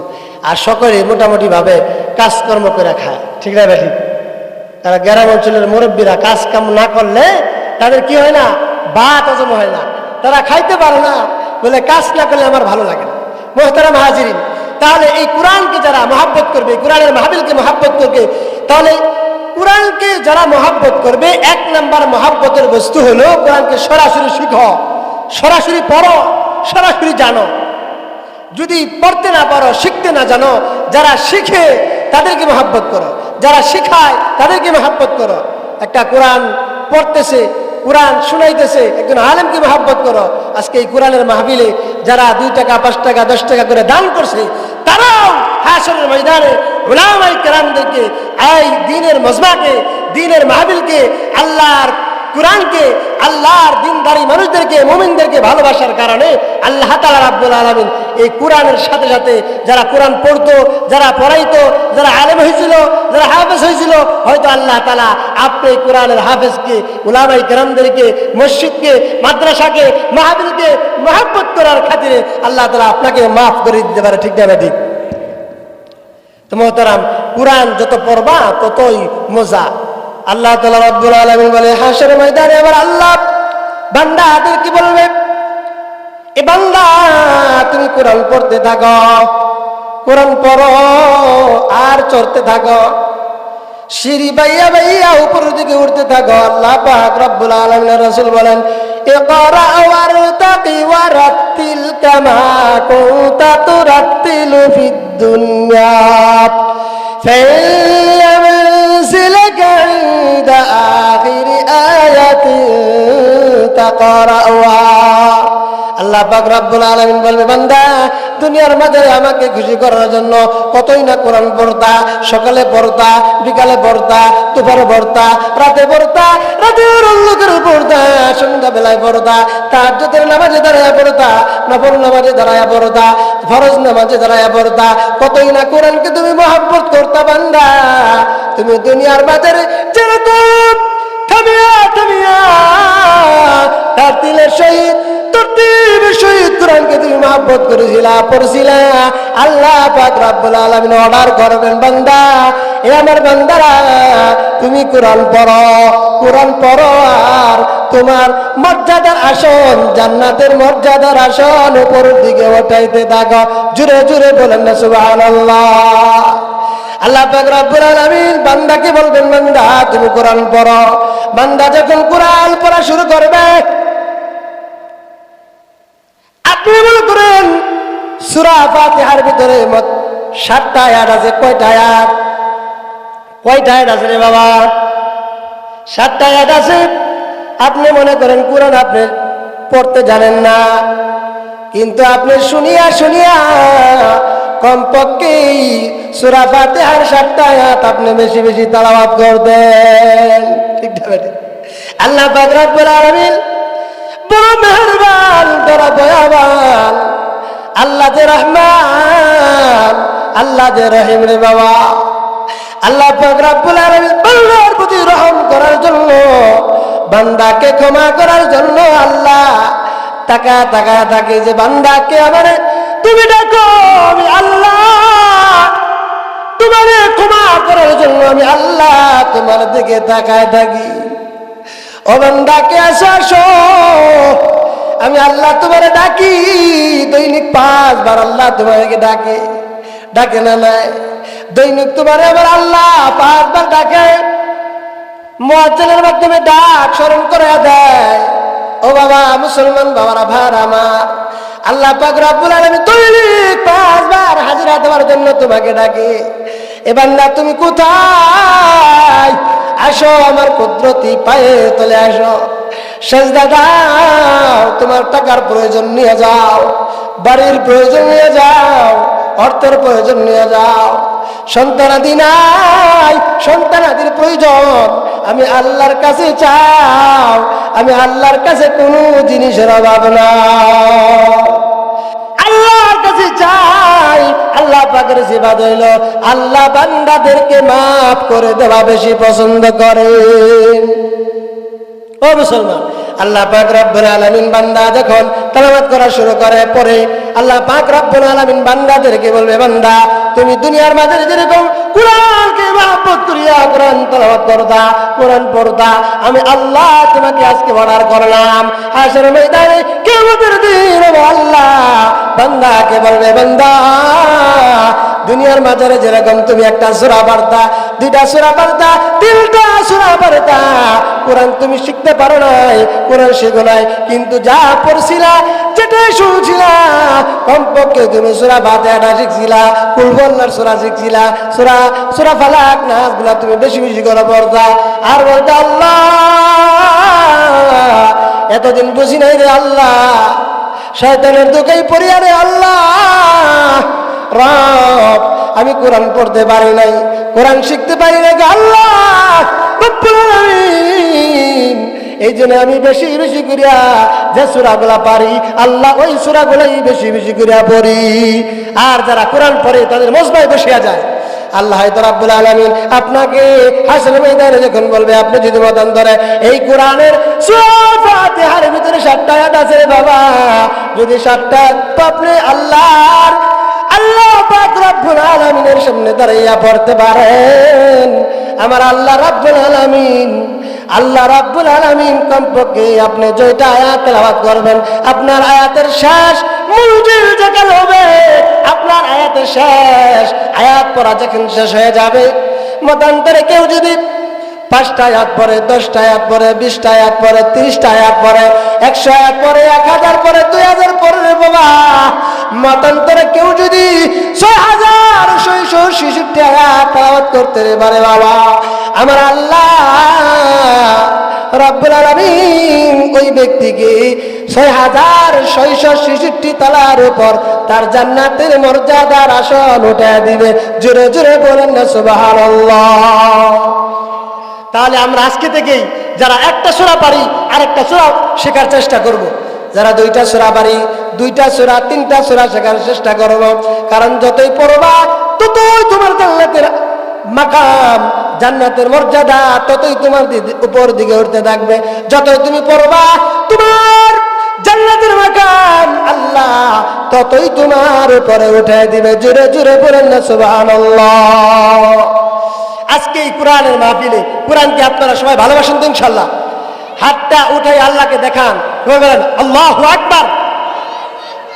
আর সকলে মোটামুটি ভাবে কাজকর্ম করে খায়, ঠিক না ঠিক? তারা গ্রাম অঞ্চলের মুরব্বীরা কাজ কাম না করলে তাদের কি হয় না, ভাত হজম হয় না, তারা খাইতে পারে না, বলে কাজ না করলে আমার ভালো লাগে না। মোহতারাম হাজিরিন, তাহলে এই কোরআনকে যারা মহাব্বত করবে, কোরআনের মাহফিলকে মহাব্বত করবে, তাহলে কোরআনকে যারা মহাব্বত করবে, এক নাম্বার মহাব্বতের বস্তু হলো কোরআনকে সরাসরি শিখো, সরাসরি পড়ো, সরাসরি জানো। যদি পড়তে না পারো, শিখতে না জানো, যারা শিখে তাদেরকে মহাব্বত করো, যারা শিখায় তাদেরকে মহাব্বত করো। একটা কোরআন পড়তেছে, কোরআন শুনাইতেছে একজন আলেমকে মহাব্বত করো। আজকে এই কোরআনের মাহফিলে যারা 2 টাকা 5 টাকা 10 টাকা করে দান করছে, তারাও হাশরের ময়দানে উলামায়ে কেরামদেরকে, এই দ্বীনের মজমাকে, দ্বীনের মাহফিলকে, আল্লাহর কোরআনকে, আল্লাহর দ্বীনদারি মানুষদেরকে, মুমিনদেরকে ভালোবাসার কারণে আল্লাহ তাআলা রাব্বুল আলামিন এই কোরআনের সাথে সাথে যারা কোরআন পড়তো, যারা পড়াইতো, যারা আলেম হয়েছিল, যারা হাফেজ হয়েছিল, হয়তো আল্লাহ তাআলা আপনি কোরআনের হাফেজকে, উলামায়ে কেরামদেরকে, মসজিদকে, মাদ্রাসাকে, মাহফিলকে মহব্বত করার খাতিরে আল্লাহ তাআলা আপনাকে মাফ করে দিতে পারে। ঠিক না ঠিক? তো মোহতারাম, কোরআন যত পড়বা ততই মজা। আল্লাহ তাআলা রাব্বুল আলামিন বলে হাশরের ময়দানে আবার আল্লাহ বান্দাদেরকে বলবে, এ বান্দা তুমি কোরআন পড়তে থাকো, কোরআন পড়ো আর চড়তে থাকো, সিঁড়ি বাইয়া বাইয়া উপরের দিকে উঠতে থাকো। আল্লাহ পাক রব্বুল আলামিনের রাসূল বলেন, ইকরা ওয়ারতাকি ওয়ারাত্তিল কামা কুনতা তুরাত্তিলু ফিদ দুনিয়া ফায়ামসিলাকা ইনদা আখিরি আয়াতিন তাকরাউহা। আল্লাহ পাক রব্বুল আলামিন বলবে, বান্দা দুনিয়ার মাঝে আমাকে খুশি করার জন্য কতই না কোরআন পড়তা, সকালে পড়তা, বিকালে পড়তা, দুপুরে পড়তা, রাতে পড়তা, রাতের অন্ধকারে পড়তা, সন্ধ্যা বেলায় পড়তা, তাহাজ্জুদের নামাজে দাঁড়ায়া পড়তা, নফল নামাজে দাঁড়ায়া পড়তা, ফরজ নামাজে দাঁড়ায়া পড়তা, কতই না কোরআনকে তুমি মহব্বত করতা। বান্দা তুমি দুনিয়ার বাজারে যেরকম থামিয়া থামিয়া তার তিলের সহিত শহীদ কোরআনকে তুমি মহব্বত করেছিলা, পড়ছিলা, আল্লাহ পাক রব্বুল আলামিন অর্ডার করবেন, বান্দা এ আমার বান্দারা তুমি কোরআন পড়ো, কোরআন পড়ো আর তোমার মর্যাদার আসন, জান্নাতের মর্যাদার আসন উপরের দিকে ওঠাইতে থাকো। জুড়ে জুড়ে বলেন না সুবহানাল্লাহ। আল্লাহ পাক রব্বুল আলামিন বান্দাকে বলবেন, বান্দা তুমি কোরআন পড়ো। বান্দা যখন কোরআন পড়া শুরু করবে, আপনি মনে করেন সূরা ফাতিহার ভিতরে 7টা আয়াত আছে। কয়টা আয়াত? কয়টা আয়াত আছে রে বাবা? 7টা আয়াত আছে। আপনি মনে করেন কোরআন আপনি পড়তে জানেন না, কিন্তু আপনি শুনিয়া শুনিয়া কমপক্ষে সূরা ফাতিহার 7টা আয়াত আপনি বেশি বেশি তেলাওয়াত করতেন। ঠিক না? আল্লাহ পাক রব্বুল আলামিন বড় মেহেরবান, বড় দয়াবান, আল্লাহ যে রহমান, আল্লাহ যে রহিম রে বাবা। আল্লাহ পাক রব্বুল আলামিন বান্দার প্রতি রহম করার জন্য, বান্দাকে ক্ষমা করার জন্য আল্লাহ তাকা তাকা থাকে যে বান্দাকে আমারে তুমি ডাকো, আমি আল্লাহ তোমারে ক্ষমা করার জন্য আমি আল্লাহ তোমার দিকে তাকায় থাকি। ও বান্দাকে আসো, আমি আল্লাহ তোমারে ডাকি। দৈনিক 5 বার আল্লাহ তোমাকে ডাকে, ডাকে না নাই? দৈনিক তোমারে আবার আল্লাহ 5 বার ডাকে, মুয়াজ্জিনের মাধ্যমে ডাক স্মরণ করে দেয়। ও বাবা মুসলমান বাবারা, ভার আমার আল্লাহ পাক রব্বুল আলামিন দৈনিক 5 বার হাজিরা দেওয়ার জন্য তোমাকে ডাকে। এ বান্দা তুমি কোথায়? আসো আমার কুদরতি পায়ে তলে আসো, সেজদা দাও। তোমার টাকার প্রয়োজন নিয়ে যাও, বাড়ির প্রয়োজন নিয়ে যাও, অর্থের প্রয়োজন নিয়ে যাও, সন্তানাদি নাই, সন্তানাদির প্রয়োজন আমি আল্লাহর কাছে চাও। আমি আল্লাহর কাছে কোনো জিনিসের অভাব না, আল্লাহর কাছে চাই। আল্লাহ পাকের জিবাদ হইল আল্লাহ বান্দাদেরকে মাফ করে দেওয়া বেশি পছন্দ করেন। ও মুসলমান, আল্লাহ পাক রব্বুল আলামিন বান্দা যখন তেলাওয়াত করা শুরু করে, পরে আল্লাহ পাক রব্বুল আলামিন বান্দাদেরকে বলবে, বান্দা তুমি দুনিয়ার মাঝে যেরকম কোরআনকে মহব্বত করিয়া কোরআন তেলাওয়াত করতা, কোরআন পড়তা, আমি আল্লাহ তোমাকে আজকে অর্ডার করলাম হাশরের ময়দানে কিয়ামতের দিন আল্লাহ বান্দাকে বলবে, বান্দা দুনিয়ার মাঝারে যেরকম তুমি একটা সূরা পড়তা, দুইটা সূরা পড়তা, তিনটা সূরা পড়তা, কোরআন তুমি শিখতে পারো নাই, কোরআন শিখো নাই, কিন্তু যা পড়ছিলা যেটা শুনছিলা কমপক্ষে তুমি সূরা ফাতিহাটা শিখছিলা, কুল হুয়াল্লাহর সূরা শিখছিলা, সূরা ফালাক নাস গুলা তুমি বেশি বেশি করে পড়তা। আর বলতে আল্লাহ এতদিন বুঝি নাই রে আল্লাহ, শয়তানের দোকাই পড়িয়া রে আল্লাহ, রব আমি কোরআন পড়তে পারি নাই, কোরআন শিখতে পারি নাই গো আল্লাহ রব্বুল আলামিন। এই জন্য আমি বেশি বেশি করিয়া যে সূরাগুলা পারি আল্লাহ ওই সূরাগুলাই বেশি বেশি করিয়া পড়ি। আর যারা কোরআন পড়ে তাদের মজমায় বসিয়া যায়, আল্লাহ হয়তো রাব্বুল আলামিন আপনাকে হাসরের ময়দানে যখন বলবে, আপনি যদি মতান ধরে এই কোরআনের সূরা ফাতিহার ভিতরে 7টা আয়াত আছে রে বাবা, যদি 7টা আপনি আল্লাহ পাক রব্বুল আলামিনের সামনে দাঁড়াইয়া পড়তে পারেন, আমার আল্লাহ রাব্বুল আলামিন কমপক্ষে আপনি যেটা আয়াত তেলাওয়াত করবেন, আপনার আয়াতের শেষ মঞ্জিল যেখানে হবে, আপনার আয়াতের শেষ আয়াত পড়া যখন শেষ হয়ে যাবে, মতান্তরে কেউ যদি 5টা আয়াত পড়ে, 10টা আয়াত পড়ে, 20টা আয়াত পড়ে, 30টা আয়াত পড়ে, 100 আয়াত পড়ে, 1000 পড়ে, 2000 পড়ে রে বাবা, মতান্তরে কেউ যদি 6666 আয়াত তেলাওয়াত করতে পারে বাবা, আমার আল্লাহ রাব্বুল আলামিন ওই ব্যক্তিকে 6666 তলার উপর তার জান্নাতের মর্যাদার আসন উঠায় দিবে। জোরে জোরে বলেন না সুবহানাল্লাহ। তাহলে আমরা আজকে থেকেই যারা একটা সূরা পারি আরেকটা সূরা শেখার চেষ্টা করব, যারা 2টা সূরা পারি 2টা সূরা 3টা সূরা শেখার চেষ্টা করব, কারণ যতই পড়বা ততই তোমার জান্নাতের মাকাম, জান্নাতের মর্যাদা ততই তোমার উপর দিকে উঠতে থাকবে। যতই তুমি পড়বা তোমার জান্নাতের মাকাম আল্লাহ ততই তোমার উপরে উঠে দিবে। জোরে জোরে বলেন না সুবহানাল্লাহ। আজকে এই কোরআনের মাহফিলে কোরআনকে আপনারা সবাই ভালোবাসেন তো ইনশাআল্লাহ? হাতটা উঠাই আল্লাহকে দেখান, বলেন আল্লাহু আকবার।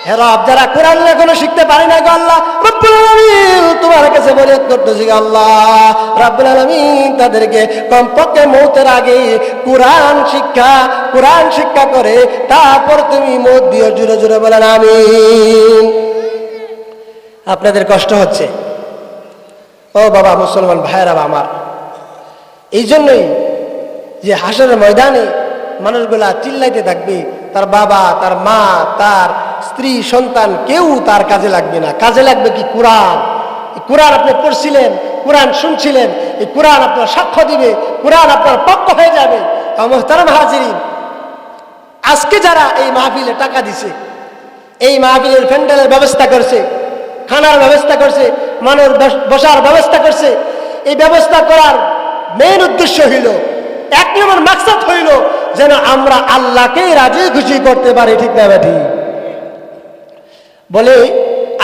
হে রব, যারা কোরআন এখনো শিখতে পারে না গো আল্লাহ রব্বুল আলামিন তোমার কাছে ফরিয়াদ করতেছি আল্লাহ রব্বুল আলামিন তাদেরকে কমপক্ষে মৌতের আগে কোরআন শিক্ষা করে তারপর তুমি মৌত দিও। জোরে জোরে বলেন আমিন। আপনাদের কষ্ট হচ্ছে ও বাবা মুসলমান ভাইয়েরা আমার, এই জন্যই যে হাসরের ময়দানে মানুষগুলা চিল্লাইতে থাকবে, তার বাবা, তার মা, তার স্ত্রী, সন্তান কেউ তার কাজে লাগবে না। কাজে লাগবে কি? কোরআন। কোরআন আপনি পড়ছিলেন, কোরআন শুনছিলেন, এই কোরআন আপনার সাক্ষ্য দিবে, কোরআন আপনার পক্ষ হয়ে যাবে। মুহতারাম হাজিরিন, আজকে যারা এই মাহফিলে টাকা দিছে, এই মাহফিলের প্যান্ডেলের ব্যবস্থা করছে, খানার ব্যবস্থা করছে, মানুষ বসার ব্যবস্থা করছে, এই ব্যবস্থা করার মেইন উদ্দেশ্য হইল, 1 নম্বর মাকসাদ হইল যেন আমরা আল্লাহকে রাজি খুশি করতে পারি। ঠিক না বেঠি? বলে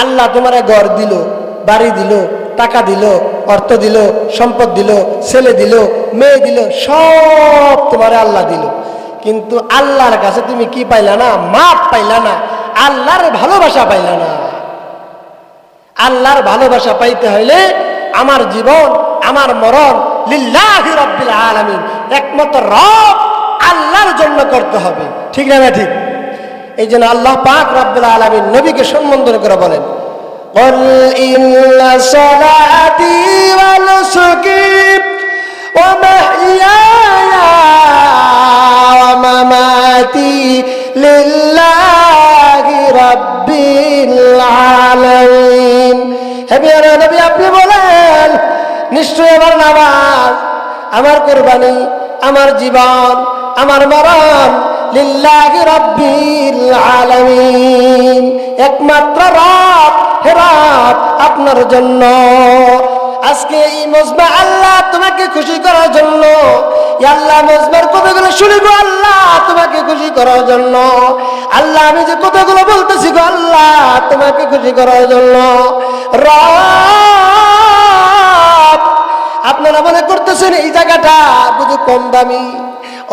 আল্লাহ তোমার ঘর দিল, বাড়ি দিল, টাকা দিল, অর্থ দিল, সম্পদ দিল, ছেলে দিল, মেয়ে দিল, সব তোমার আল্লাহ দিল, কিন্তু আল্লাহর কাছে তুমি কি পাইলা না? মাপ পাইলা না, আল্লাহর ভালোবাসা পাইলা না। আল্লাহর ভালোবাসা পাইতে হইলে আমার জীবন, আমার মরণ লিল্লাহি রাব্বিল আলামিন, একমাত্র রব আল্লাহর জন্য করতে হবে। ঠিক না ঠিক? এই জন্য আল্লাহ পাক রব্বুল আলামিন নবীকে সম্বোধন করে বলেন, قل إن صلاتي ونسكي ومحياي ومماتي لله رب العالمين। হে নবী, আপনি বলেন নিশ্চয় আমার নামাজ, আমার কুরবানি, আমার জীবন, আমার মরণ লিল্লাহি রাব্বিল আলামিন, একমাত্র রব, হে রব আপনার জন্য। আজকে এই মজমা আল্লাহ তোমাকে খুশি করার জন্য, আল্লাহ মজমার কথাগুলো শুনবো আল্লাহ তোমাকে খুশি করার জন্য। আল্লাহ আমি যে কথাগুলো বলতেছি গো আল্লাহ তোমাকে খুশি করার জন্য। রব, আপনারা মনে করতেছেন এই জায়গাটা বুঝি কম দামি?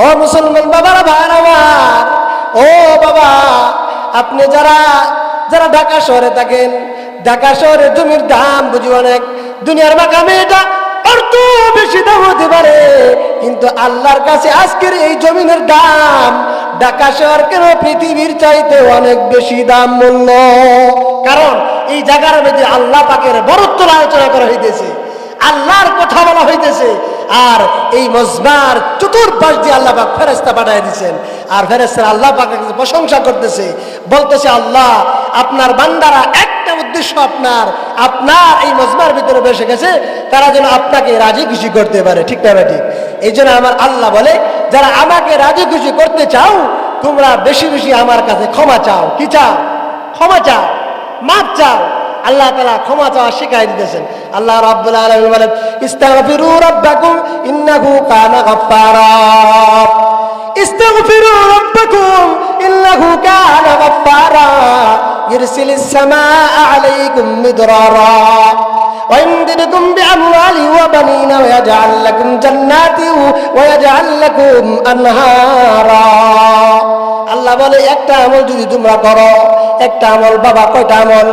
ও মুসলমান বাবারা, ভাইরা আমার, ও বাবা, আপনি যারা ঢাকা শহরে থাকেন, ঢাকা শহরের জমির দাম বুঝি অনেক, দুনিয়ার মাকামে এটা অর্থ বেশি দাম হতে পারে, কিন্তু আল্লাহর কাছে আজকের এই জমিনের দাম ঢাকা শহর কেন পৃথিবীর চাইতে অনেক বেশি দাম মূল্য। কারণ এই জায়গার মধ্যে আল্লাহ পাকের বরত্ব আলোচনা করা হইতেছে, আল্লাহর কথা বলা হইতেছে, আর এই মজমার চতুর্পাশ দিয়ে আল্লাহ পাক ফেরেশতা পাঠিয়ে দিয়েছেন, আর ফেরেশতারা আল্লাহ পাকের প্রশংসা করতেছে, বলতেছে আল্লাহ আপনার বান্দারা একটা উদ্দেশ্য, আপনার এই মজমার ভিতরে বসে গেছে, তারা যেন আপনাকে রাজি খুশি করতে পারে, ঠিক না ঠিক? এই জন্য আমার আল্লাহ বলে যারা আমাকে রাজি খুশি করতে চাও তোমরা বেশি বেশি আমার কাছে ক্ষমা চাও। কি চাও? ক্ষমা চাও, মাফ চাও। আল্লাহ তাআলা ক্ষমা চাওয়া শিখাই দিতেছেন। আল্লাহ রাব্বুল আলামিন বলেন ইস্তাগফিরু রাব্বাকুম ইন্নাহু কানা গাফফারা, ইস্তাগফিরু রাব্বাকুম ইন্নাহু কানা গাফফারা ইরসিলিস সামাআ আলাইকুম মিদরারা ওয়া ইমদিদকুম বিআমওয়ালি ওয়া বানিনা ওয়া ইয়াজআল লাকুম জান্নাতি ওয়া ইয়াজআল লাকুম আনহারা। আল্লাহ বলে একটা আমল যদি তোমরা করো, একটা আমল, বাবা কয়টা আমল?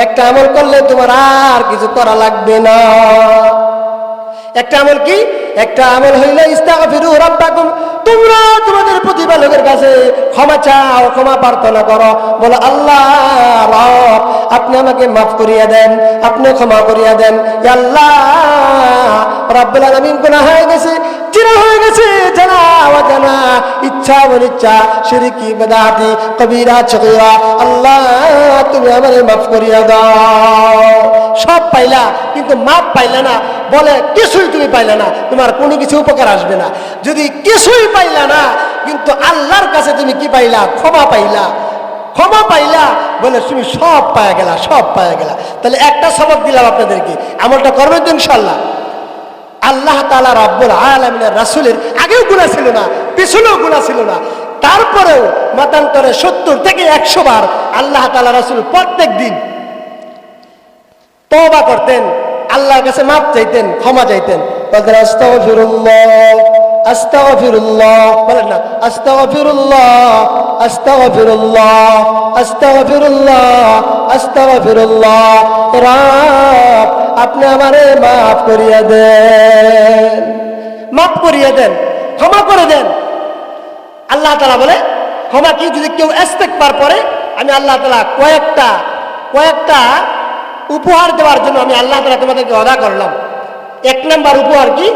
একটা আমল করলে তোমার আর কিছু করা লাগবে না। একটা আমল কি? একটা আমল হইলে ইস্তাগফিরু রাব্বাকুম, তোমরা তোমাদের প্রতিপালকের কাছে ক্ষমা চাও, ক্ষমা প্রার্থনা করো, বলো আল্লাহ রব আপনি আমাকে মাফ করিয়া দেন, আপনি ক্ষমা করিয়া দেন। ইয়া আল্লাহ রাব্বুল আলামিন গুনাহ হয়ে গেছে, জিনা হয়ে গেছে, জানা অজানা, ইচ্ছা অনিচ্ছা, শিরকি বিদআতি, কবিরা সগীরা, আল্লাহ তুমি আমারে মাফ করিয়া দাও। সব পাইলা কিন্তু মাফ পাইলা না, বলে কিছুই তুমি পাইলা না, তোমার কোনো কিছু উপকার আসবে না। যদি কিছুই পাইলা না কিন্তু আল্লাহর কাছে তুমি কি পাইলা? ক্ষমা পাইলা। ক্ষমা পাইলা বলে তুমি সব পাওয়া গেলা, সব পাওয়া গেলা। তাহলে একটা সবক দিলাম আপনাদেরকে, আমলটা করবেন তো ইনশাআল্লাহ। আল্লাহ তাআলা রাব্বুল আলামিনের রাসূলের আগেও গুনাহ ছিল না, পিছনেও গুনাহ ছিল না, তারপরেও মতান্তরে 70 থেকে 100 বার আল্লাহ তাআলা রাসূল প্রত্যেক দিন তওবা করতেন, আল্লাহর কাছে মাফ চাইতেন, ক্ষমা চাইতেন। বলেন আস্তাগফিরুল্লাহ, আস্তাগফিরুল্লাহ, বলেন না আস্তাগফিরুল্লাহ, আস্তাগফিরুল্লাহ, আস্তাগফিরুল্লাহ, আস্তাগফিরুল্লাহ। রব আপনি আমারে মাফ করিয়া দেন, মাফ করিয়া দেন, ক্ষমা করে দেন। আল্লাহ তাআলা বলে ক্ষমা কি? যদি কেউ ইস্তেগফার করে আমি আল্লাহ তাআলা কয়েকটা উপহার দেওয়ার জন্য আমি আল্লাহ তাআলা তোমাদেরকে ওয়াদা করলাম। 1 নাম্বার উপহার কি?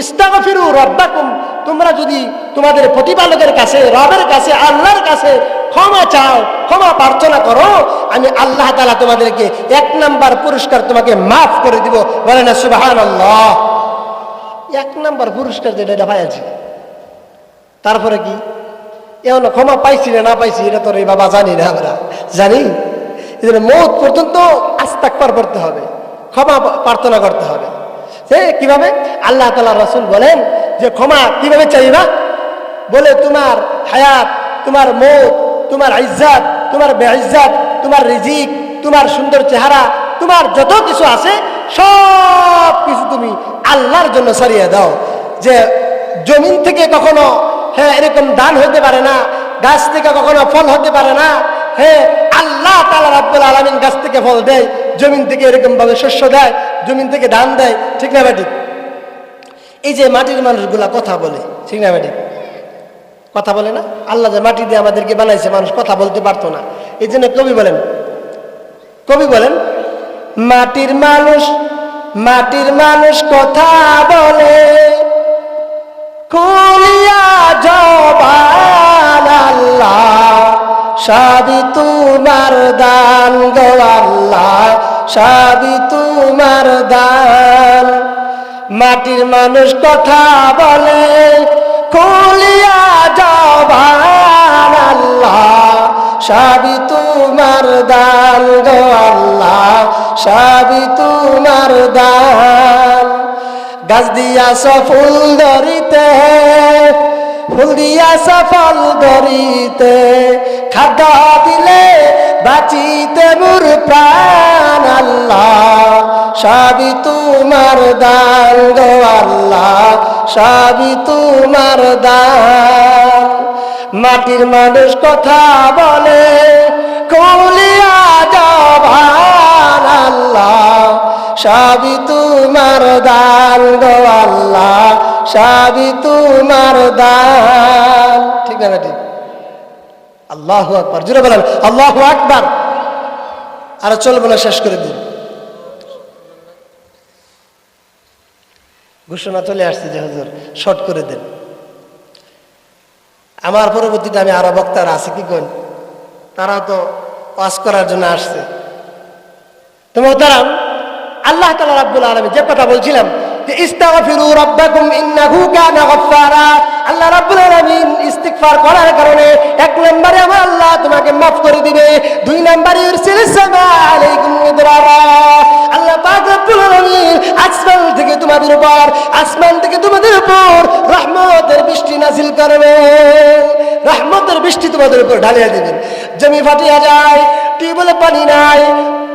ইস্তাগফিরু রাব্বাকুম, তোমরা যদি তোমাদের প্রতিপালকের কাছে, রবের কাছে, আল্লাহর কাছে ক্ষমা চাও, ক্ষমা প্রার্থনা করো, আমি আল্লাহ তাআলা তোমাদেরকে 1 নাম্বার পুরস্কার তোমাকে মাফ করে দিব। বলেন না সুবহানাল্লাহ। 1 নাম্বার পুরস্কার যেটা, এটা পাইছি। তারপরে কি? এমন ক্ষমা পাইছি না পাইছি এটা তো রে বাবা জানি না, আমরা জানি। এই জন্য মওত পর্যন্ত ইস্তিগফার করতে হবে, ক্ষমা প্রার্থনা করতে হবে। কিভাবে? আল্লাহ তাআলা রাসূল বলেন যে ক্ষমা কিভাবে চাইবা? বলে তোমার হায়াত, তোমার মওত, তোমার ইজ্জত, তোমার বেইজ্জত, তোমার রিজিক, তোমার সুন্দর চেহারা, তোমার যত কিছু আছে সব কিছু তুমি আল্লাহর জন্য সরিয়ে দাও। যে জমিন থেকে কখনো এরকম দান হতে পারে না, গাছ থেকে কখনো ফল হতে পারে না। আল্লাহ তাআলা রাব্বুল আলামিন গাছ থেকে ফল দেয়, জমিন থেকে এরকম ভাবে শস্য দেয়, জমিন থেকে ধান দেয়, ঠিক না বেঠিক? এই যে মাটির মানুষগুলা কথা বলে, ঠিক না বেঠিক? কথা বলে না? আল্লাহ যে মাটি দিয়ে আমাদেরকে বানাইছে, মানুষ কথা বলতে পারতো না। এই জন্য কবি বলেন মাটির মানুষ কথা বলে, খুলিয়া জবান আল্লাহ সবই তোমার দান গো আল্লাহ, সবই তোমার দান। মাটির মানুষ কথা বলে, খুলিয়া জবান আল্লাহ সবই তোমার দান গো আল্লাহ, সবই তোমার দান। গাছ দিয়াছ ফুল ধরিতে, ফুল দিয়াছ ফল ধরিতে, খাদ্য দিলে বাঁচিতে মোর প্রাণ আল্লাহ সবই তোমার দান গো আল্লাহ, সবই তোমার দান। মাটির মানুষ কথা বলে, খুলিয়া সবই তোমার দান গো আল্লাহ, সবই তোমার দান। ঠিক না ঠিক? আল্লাহু আকবার, জোরে বলেন আল্লাহু আকবার। আর চলবো না, শেষ করে দিন। ঘোষণা চলে আসছে যে হুজুর শর্ট করে দেন। আমার পরবর্তীতে আমি আরো বক্তারা আছে কি করেন, তারা তো ওয়াজ করার জন্য আসছে। তো মোহতারাম, আল্লাহ তাআলা রাব্বুল আলামিন যে কথা বলছিলাম যে ইস্তাগফিরু রাব্বাকুম ইন্নাহু কানা গাফফারা, আল্লাহ রাব্বুল আলামিন ইস্তিগফার করার কারণে এক নম্বরে আমার আল্লাহ তোমাকে মাফ করে দিবে, দুই নম্বরে ইরসিলিস সামা আলাইকুম মিদরারা, আল্লাহ পাক রব্বুল আলামিন আসমান থেকে তোমাদের উপর রহমতের বৃষ্টি নাযিল করবেন, রহমতের বৃষ্টি তোমাদের উপর ঢালিয়ে দিবেন। জমি ফাটিয়া যায়, টিউবওয়েলে পানি নাই,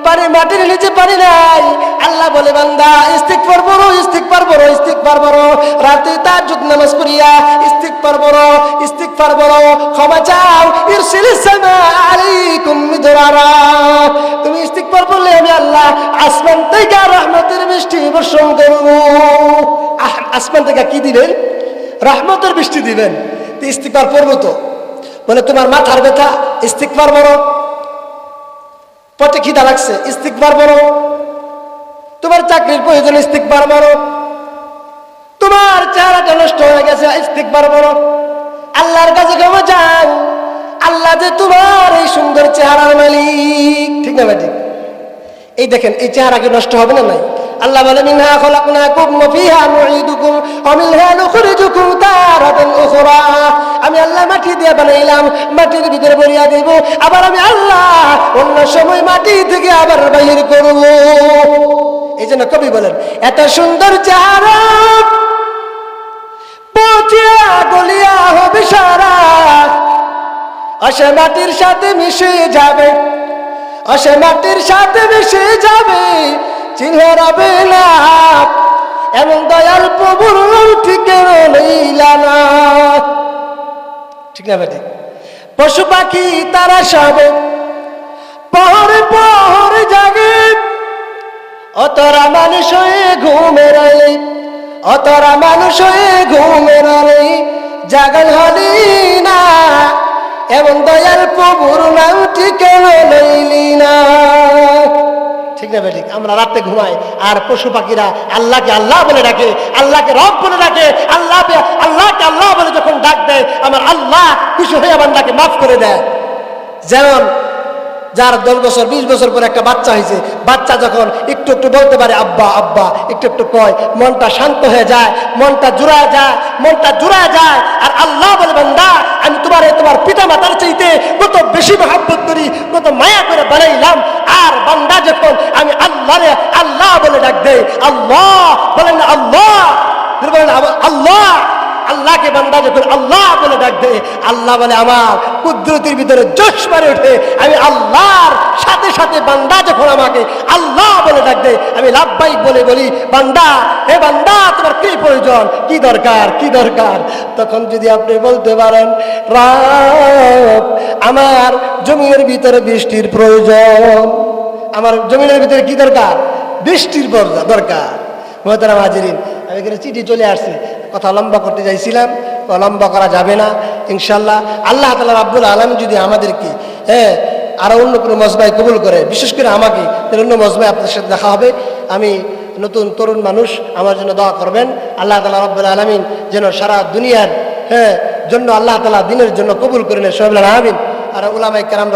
পানি মাটির নিচে পানি নাই, আল্লাহ বলে বান্দা ইস্তিগফার করো, ইস্তিগফার করো, ইস্তিগফার করো, রাতে তাহাজ্জুদ নামাজ পড়িয়া ইস্তিগফার করো, ইস্তিগফার করো, ক্ষমা চাও, ইরসিলিস সামা আলাইকুম মিদরারা, তুমি ইস্তিগফার করলে আমি আল্লাহ আসমান থেকে রহমতের বৃষ্টি বর্ষণ করব। আসমান থেকে কি দিবেন? রহমতের বৃষ্টি দিবেন। তো ইস্তিগফার করবো তো, বলে তোমার মাথার ব্যথা, ইস্তিগফার করো, পেটে খিদা লাগছে, ইস্তিগফার করো, তোমার চাকরির প্রয়োজন, ইস্তিগফার করো, তোমার চেহারাটা নষ্ট হয়ে গেছে, ইস্তিগফার করো, আল্লাহর কাছে ক্ষমা চাও, আল্লাহ যে তোমার এই সুন্দর চেহারার মালিক। ঠিক না ঠিক? এই দেখেন, এই চেহারা কি নষ্ট হবে না? নাই। আল্লাহ বলে মিনহা খলাকনাকুম ওয়া ফিহা নুঈদুকুম ওয়া মিনহা নুখরিজুকুম তারাতান উখরা, আমি আল্লাহ মাটি দিয়ে বানাইলাম, মাটির ভিতরে ভরিয়া দেব, আবার আমি আল্লাহ অন্য সময় মাটি থেকে আবার বাইর করব। এই জন্য কবি বলেন এত সুন্দর চেহারা পচিয়া গলিয়া হবে সারা, আসে মাটির সাথে মিশে যাবে, আসে মাটির সাথে মিশে যাবে, চিহ্ন রবে না, এমন দয়াল প্রভুর ঠিক লইলা না। ঠিক না ঠিক? পশু পাখি তারা সবে পহরে পহরে জাগে, অতরা মানুষ হয়ে ঘুমের আলে, অতরা মানুষ হয়ে ঘুমের আলে, জাগাল হলি না, এমন দয়াল প্রভুর নাম ঠিক লইলি না। ঠিক না ঠিক? আমরা রাতে ঘুমাই আর পশু পাখিরা আল্লাহকে আল্লাহ বলে ডাকে, আল্লাহকে রব বলে ডাকে, আল্লাহকে আল্লাহ বলে যখন ডাক দেয় আমার আল্লাহ খুশি হয়ে বান্দাকে মাফ করে দেয়। যেমন যার 10 বছর 20 বছর পরে একটা বাচ্চা হয়েছে, বাচ্চা যখন একটু একটু বলতে পারে আব্বা আব্বা, একটু একটু কয়, মনটা শান্ত হয়ে যায়, মনটা জুড়ায় যায়, মনটা জুড়ায় যায়। আর আল্লাহ বলে বান্দা আমি তোমার পিতা মাতার চাইতে কত বেশি মহব্বত করি, কত মায়া করে বানাইলাম। আর বান্দা যখন আমি আল্লাহ বলে ডাক দেয়, আল্লাহ বলেন না, আল্লাহ বলেন আল্লাহ, আল্লাহকে বান্দা যখন আল্লাহ বলে ডাক দেয়, আল্লাহ বলে আমার কুদরতের ভিতরে জোশ মারে ওঠে। আমি আল্লাহর সাথে সাথে বান্দা যখন আমাকে আল্লাহ বলে ডাক দেয়, আমি লাব্বাইক বলে বলি বান্দা, হে বান্দা তোমার কি প্রয়োজন, কি দরকার, কি দরকার। তখন যদি আপনি বলতে পারেন রব আমার জমিনের ভিতরে বৃষ্টির প্রয়োজন, আমার জমিনের ভিতরে কি দরকার? বৃষ্টির দরকার। মোহতারাম হাজিরিন, আমি এখানে চিঠি চলে আসছে, কথা লম্বা করতে চাইছিলাম, লম্বা করা যাবে না ইনশাল্লাহ। আল্লাহ তাআলা রাব্বুল আলামিন যদি আমাদেরকে আরো অন্য কোনো মজমায় কবুল করে, বিশেষ করে আমাকে, তাহলে অন্য মজমায় আপনার সাথে দেখা হবে। আমি নতুন তরুণ মানুষ, আমার জন্য দোয়া করবেন। আল্লাহ তাআলা রাব্বুল আলামিন যেন সারা দুনিয়ার জন্য আল্লাহ তাআলা দিনের জন্য কবুল করে নেন, সবাই আমিন। আর উলামায়ে কেরামরা